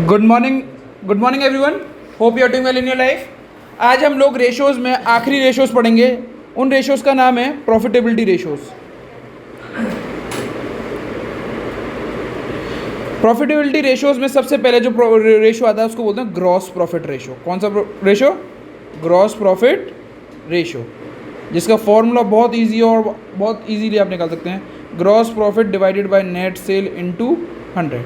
Good morning everyone, hope you are doing well in your life. आज हम लोग ratios में आखिरी रेशोज़ पढ़ेंगे। उन रेशोज़ का नाम है प्रॉफिटेबिलिटी रेशोज़। प्रॉफिटेबिलिटी रेशोज़ में सबसे पहले जो रेशो आता है उसको बोलते हैं ग्रॉस प्रॉफिट रेशो। कौन सा रेशो? ग्रॉस प्रॉफिट रेशो, जिसका फॉर्मूला बहुत ईजी है और बहुत ईजीली आप निकाल सकते हैं। Gross profit divided by net sale into 100।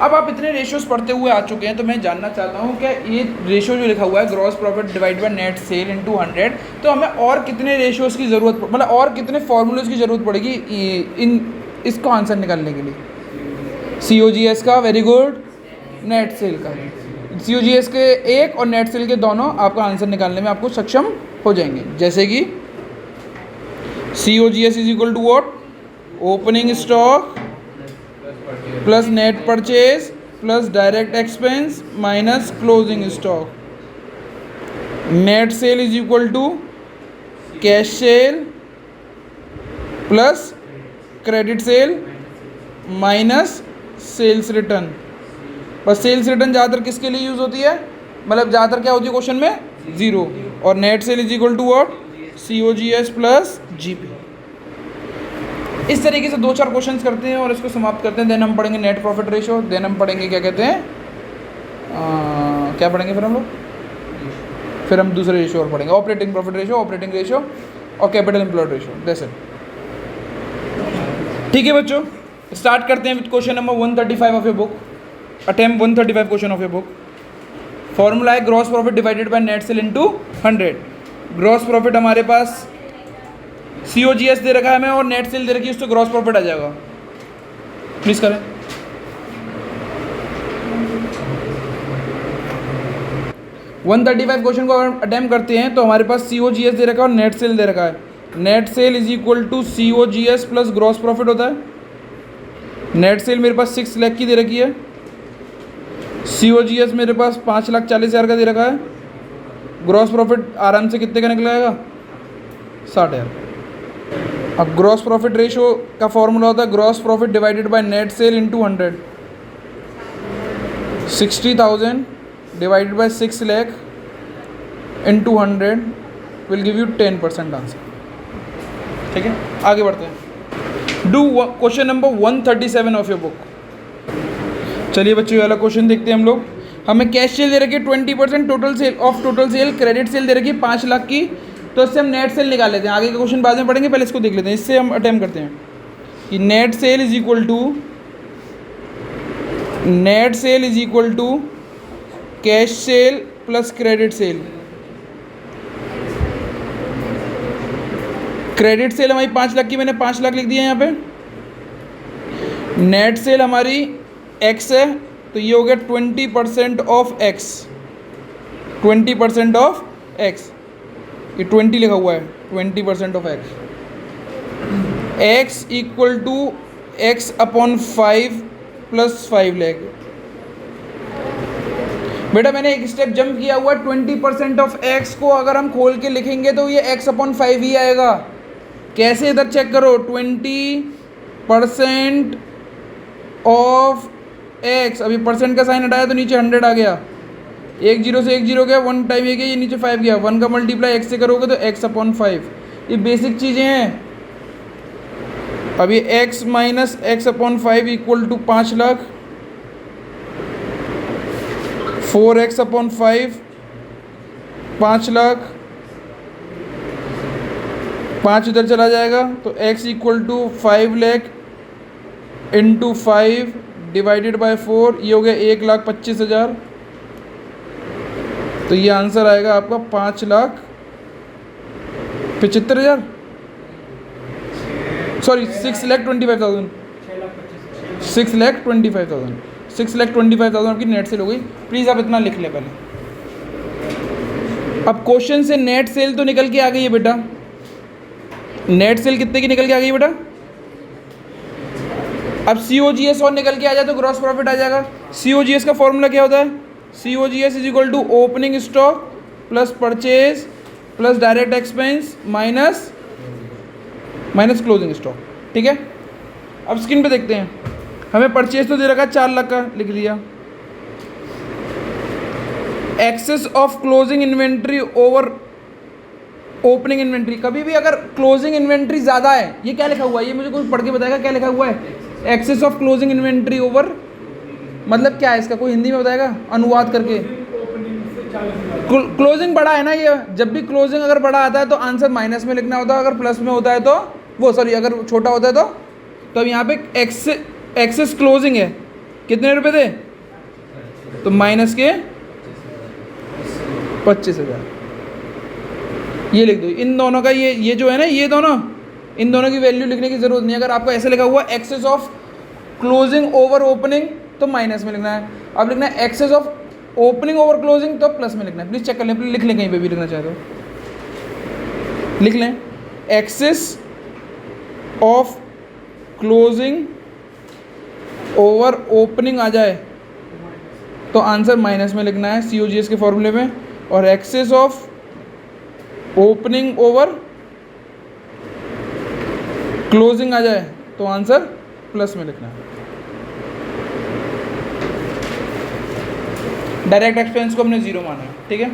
अब आप इतने रेशियोज पढ़ते हुए आ चुके हैं तो मैं जानना चाहता हूँ कि ये रेशियो जो लिखा हुआ है gross profit divide by net sale into 100, तो हमें और कितने रेशियोज़ की ज़रूरत, मतलब और कितने फॉर्मूलेज की ज़रूरत पड़ेगी इसको आंसर निकालने के लिए? COGS का, वेरी गुड। नेट सेल का, COGS के एक और नेट सेल के दोनों आपका आंसर निकालने में आपको सक्षम हो जाएंगे। जैसे कि COGS is equal to what? Opening stock plus net purchase plus direct expense minus closing stock. Net sale is equal to cash sale plus credit sale minus sales return. पर सेल्स रिटर्न ज़्यादातर किसके लिए use होती है? मतलब ज़्यादातर क्या होती है क्वेश्चन में? ज़ीरो। और net sale is equal to what? COGS plus GP। इस तरीके से दो चार क्वेश्चंस करते हैं और इसको समाप्त करते हैं। देन हम पढ़ेंगे नेट प्रॉफिट रेशो। देन हम पढ़ेंगे क्या कहते हैं, क्या पढ़ेंगे फिर हम लोग? फिर हम दूसरे रेशो और पढ़ेंगे, operating profit ratio, operating ratio और capital employed ratio. That's it. ठीक है बच्चों, स्टार्ट करते हैं with question number 135 of your book. Attempt 135 question of your book. Formula है gross profit divided by net sale into 100। Gross profit हमारे पास COGS दे रखा है हमें और नेट सेल दे रखी है, उससे ग्रॉस प्रॉफिट आ जाएगा। प्लीज करें। वन 135 क्वेश्चन को अगर अटेम्प्ट करते हैं तो हमारे पास COGS दे रखा है और नेट सेल दे रखा है। Net sale is equal to COGS plus gross profit होता है। नेट सेल मेरे पास 6 लाख की दे रखी है। COGS मेरे पास 5,40,000 का दे रखा है। ग्रॉस प्रॉफिट आराम से कितने का निकलेगा? 60,000। अब ग्रॉस प्रॉफिट रेशो का फॉर्मूला होता है gross profit divided by net sale into 100। 60,000 divided by 6 lakh into 100 will give you 10% answer. ठीक है, आगे बढ़ते हैं। Do question number 137 of your book. चलिए बच्चों, ये वाला क्वेश्चन देखते हैं हम लोग। हमें कैश सेल दे रखी है 20% total sale of total sale. Credit sale दे रखी है 5 लाख की, तो इससे हम नेट सेल निकाल लेते हैं। आगे का क्वेश्चन बाद में पढ़ेंगे, पहले इसको देख लेते हैं। इससे हम अटेम्प्ट करते हैं कि net sale is equal to cash sale plus credit sale. Credit sale हमारी 5 लाख की, मैंने 5 लाख लिख दिया यहाँ पे। नेट सेल हमारी X है, तो ये हो गया 20% ऑफ X। 20% ऑफ X, ये 20 लिखा हुआ है। 20% of X। X equal to X upon 5 plus 5 lakh. बेटा मैंने एक स्टेप जंप किया हुआ। 20% ऑफ X को अगर हम खोल के लिखेंगे तो ये X अपॉन 5 ही आएगा। कैसे? इधर चेक करो, 20% ऑफ X, अभी परसेंट का साइन हटाया तो नीचे 100 आ गया। एक जीरो से एक जीरो गया, 1 टाइम ये गया, ये नीचे 5 गया। 1 का मल्टीप्लाई X से करोगे तो X अपॉन 5। ये बेसिक चीज़ें हैं। अभी X minus X upon 5 equal to 5 lakh. 4X upon 5 5 lakh. 5 इधर चला जाएगा तो X equal to 5 lakh into 5 divided by 4, ये हो गया 1,25,000। तो ये आंसर आएगा आपका 5,75,000, सॉरी 6,25,000। 6,25,000 6,25,000 आपकी नेट सेल हो गई। प्लीज़ आप इतना लिख ले पहले। अब क्वेश्चन से नेट सेल तो निकल के आ गई है बेटा। नेट सेल कितने की निकल के आ गई बेटा? अब COGS और निकल के आ जाए तो ग्रॉस प्रॉफिट आ जाएगा। COGS का फॉर्मूला क्या होता है? COGS is equal to opening stock plus purchase plus direct expense minus closing stock. ठीक है, अब स्क्रीन पे देखते हैं। हमें परचेज तो दे रखा है 4 लाख का, लिख लिया। Excess of closing inventory over opening inventory. कभी भी अगर क्लोजिंग इन्वेंट्री ज़्यादा है, ये क्या लिखा हुआ है, ये मुझे कोई पढ़ के बताएगा क्या लिखा हुआ है? Excess of closing inventory over, मतलब क्या है इसका, कोई हिंदी में बताएगा अनुवाद करके? क्लोजिंग बड़ा है ना ये, जब भी क्लोजिंग अगर बड़ा आता है तो आंसर माइनस में लिखना होता है, अगर प्लस में होता है तो वो सॉरी अगर छोटा होता है तो अब यहाँ पे एक्सेस क्लोजिंग है, कितने रुपए थे? तो माइनस के 25,000, ये लिख दो। इन दोनों का ये जो है ना, ये दोनों, इन दोनों की वैल्यू लिखने की ज़रूरत नहीं है। अगर आपको ऐसे लिखा हुआ excess of closing over opening तो माइनस में लिखना है, अब लिखना है excess of opening over closing तो प्लस में लिखना है। प्लीज़ चेक कर लें, प्लीज लिख लें, कहीं पे भी लिखना चाहे तो लिख लें। Excess of closing over opening आ जाए तो आंसर माइनस में लिखना है COGS के फॉर्मूले में, और excess of opening over closing आ जाए तो आंसर प्लस में लिखना है। डायरेक्ट एक्सपेंस को हमने जीरो माना है, ठीक है।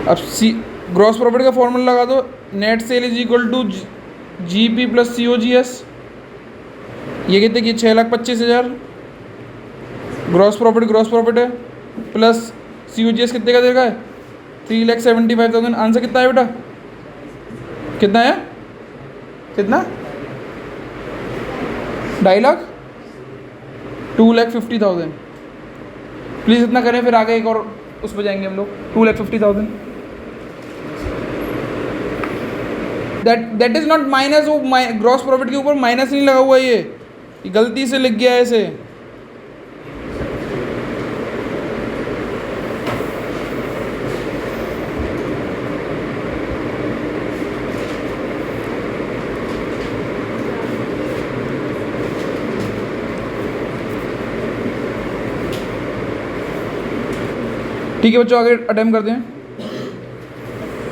अब ग्रॉस प्रॉफिट का फॉर्मूला लगा दो, net sale is equal to GP plus COGS। ये कितने की? 6,25,000 ग्रॉस प्रॉफिट है, प्लस COGS कितने का देगा? 3,75,000। आंसर कितना है बेटा? कितना है? कितना? 2.5 लाख, 2,50,000। प्लीज़ इतना करें, फिर आगे एक और उस पर जाएंगे हम लोग। 2,50,000 दैट इज नॉट माइनस। वो ग्रॉस प्रॉफिट के ऊपर माइनस नहीं लगा हुआ, ये गलती से लिख गया है ऐसे। ठीक है बच्चों, आगे अटेम्प्ट करते हैं।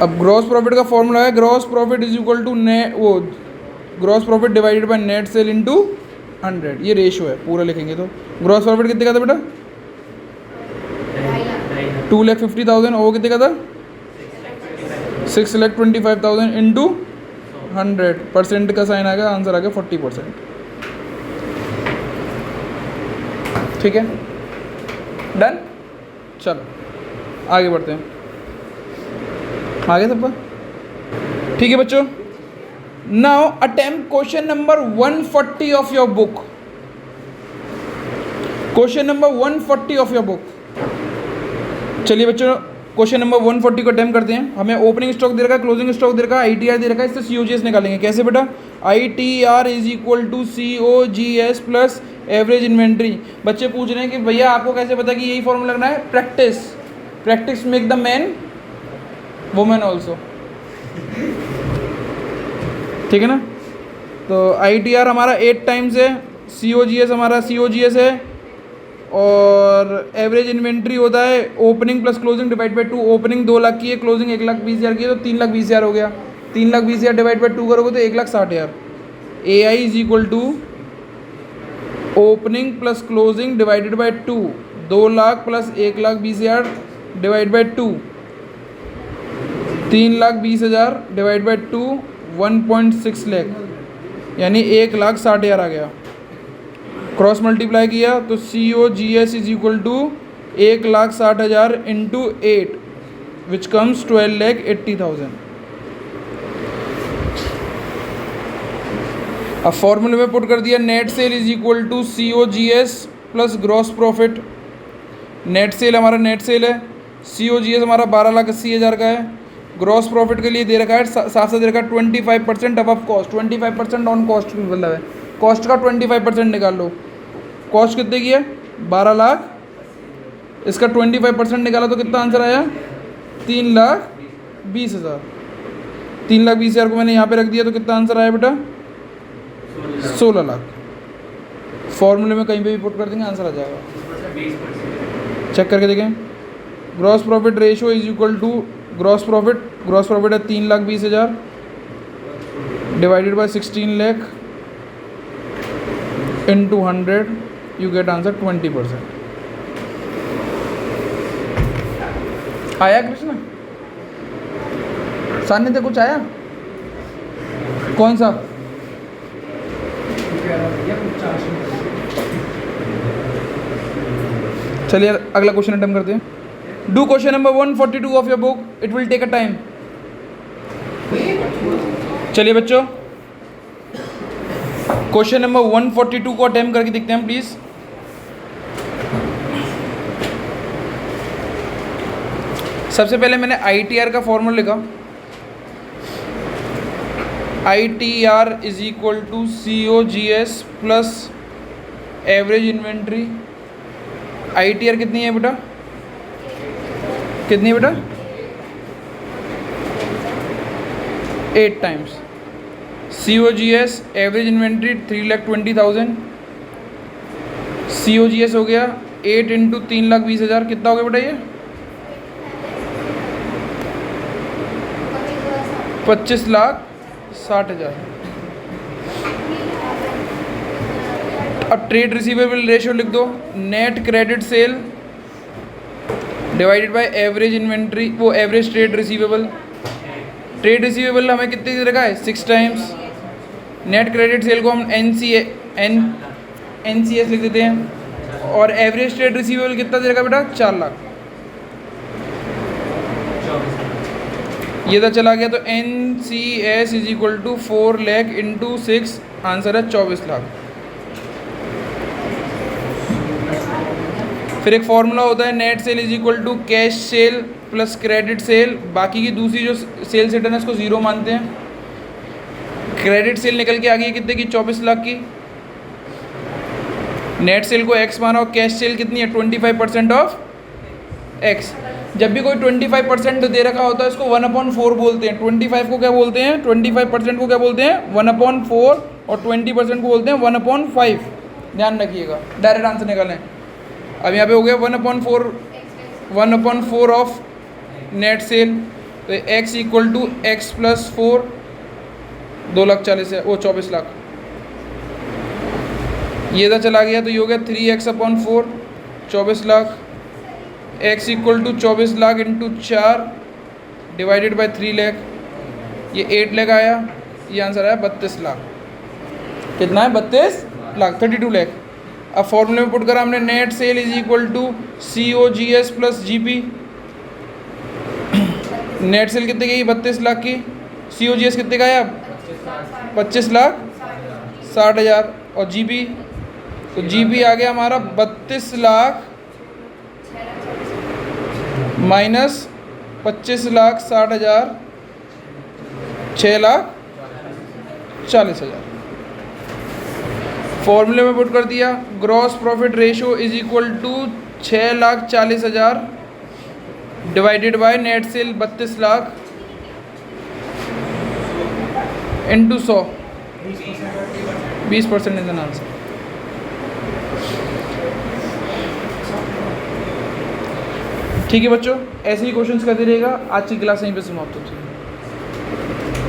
अब ग्रॉस प्रॉफिट का फॉर्मूला है gross profit is equal to gross profit divided by net sale into 100। ये रेशियो है, पूरा लिखेंगे तो ग्रॉस प्रॉफिट कितने का था बेटा? 2,50,000। और वो कितने का था? 6,25,000 इंटू 100। परसेंट का साइन आ गया, आंसर आ गया 40%। ठीक है, डन। चलो आगे बढ़ते हैं, आगे सबका ठीक है बच्चों। Now attempt question number 140 of your book. Question number 140 of your book. चलिए बच्चों, क्वेश्चन नंबर 140 को अटेम्प्ट करते हैं। हमें ओपनिंग स्टॉक दे रखा है, क्लोजिंग स्टॉक दे रखा है, ITR दे रखा है, इससे COGS निकालेंगे। कैसे बेटा? ITR is equal to COGS plus average inventory. बच्चे पूछ रहे हैं कि भैया आपको कैसे पता कि यही फॉर्मूला लगना है? Practice make the man women also, ठीक है ना। तो ITR हमारा 8 टाइम्स है, COGS हमारा COGS है, और एवरेज इन्वेंट्री होता है opening plus closing divide by 2। Opening 2 lakh की है, क्लोजिंग 1,20,000 की है, तो 3,20,000 हो गया। 3,20,000 डिवाइड बाई 2 करोगे तो 1,60,000। AI is equal to opening plus closing divided by 2। 2 lakh plus 1,20,000 divide by 2, 3,20,000 divide by 2, 1.6 lakh, यानी 1,60,000 आ गया। क्रॉस मल्टीप्लाई किया तो COGS is equal to 1,60,000 into 8 which comes 12,80,000। अब फॉर्मूले में पुट कर दिया, net sale is equal to COGS plus gross profit. Net sale हमारा नेट सेल है, COGS हमारा 12,80,000 का है। ग्रॉस प्रॉफिट के लिए दे रखा है, साथ साथ दे रखा है 25% अबव कॉस्ट। 25% ऑन कॉस्ट मतलब है, कॉस्ट का 25% निकाल लो। कॉस्ट कितने की है? 12 लाख, इसका 25% निकाला तो कितना आंसर आया? 3,20,000। 3,20,000 को मैंने यहाँ पे रख दिया तो कितना आंसर आया बेटा? 16 लाख। फॉर्मूले में कहीं पे भी पुट कर देंगे आंसर आ जाएगा। चेक करके देखें। Gross profit ratio is equal to gross profit है 3,20,000 divided by 16 lakh into 100 you get answer 20%। आया कृष्णा? सान्निध्य कुछ आया? कौन सा? चलिए अगला क्वेश्चन अटेम्प्ट करते हैं। Do question number 142 of your book, it will take a time. चलिए बच्चों, क्वेश्चन नंबर 142 को अटेम्प्ट करके देखते हैं प्लीज। सबसे पहले मैंने ITR का फॉर्मूला लिखा। ITR is equal to COGS plus average inventory. ITR कितनी है बेटा? कितनी है बेटा? 8 times. COGS average inventory 3,20,000। COGS हो गया 8 इंटू 3,20,000। कितना हो गया बेटा ये? 25,60,000। अब ट्रेड रिसीवेबल रेशियो लिख दो। Net credit sale divided by average inventory, वो average trade receivable. Trade receivable हमें कितनी दे रखा है? 6 टाइम्स। नेट क्रेडिट सेल को हम NCS लिख देते हैं। और एवरेज ट्रेड रिसीवेबल कितना दे रखा बेटा? 4 लाख। ये तो चला गया, तो NCS is equal to 4 lakh into 6, answer है 24 लाख। फिर एक फॉर्मूला होता है net sale is equal to cash sale plus credit sale. बाकी की दूसरी जो सेल्स रिटर्न है उसको 0 मानते हैं। क्रेडिट सेल निकल के आ गई कितने की? 24 लाख की। नेट सेल को X माना और कैश सेल कितनी है? 25% ऑफ X। जब भी कोई 25% दे रखा होता है उसको 1/4 बोलते हैं। 25 को क्या बोलते हैं? 25% को क्या बोलते हैं? 1/4। और 20% को बोलते हैं 1/5। ध्यान रखिएगा, डायरेक्ट आंसर निकालें। अब यहाँ पे हो गया 1/4 ऑफ नेट सेल, तो X equal to X plus 4, 2,40,000 है, वो 24 लाख। ये तो चला गया, तो ये हो गया 3x/4, 24 lakh. X equal to 24 lakh into 4 divided by 3 lakh, ये 8 लाख आया। ये आंसर आया 32 लाख। कितना है? 32 लाख, 32 लाख। अब फॉर्मूले में पुट करा हमने, net sale is equal to COGS plus GP। Net sale कितने की? 32 लाख की। COGS कितने का आया? 25,60,000। और GP, तो GP आ गया हमारा 32 लाख माइनस 25,60,000, 6,40,000। फॉर्मूले में पुट कर दिया। Gross profit ratio is equal to 6,40,000 divided by net sale 32 lakh into 100, 20% is an answer. ठीक है बच्चों, ऐसे ही क्वेश्चंस करते रहेगा। आज की क्लास यहीं पे समाप्त होती है।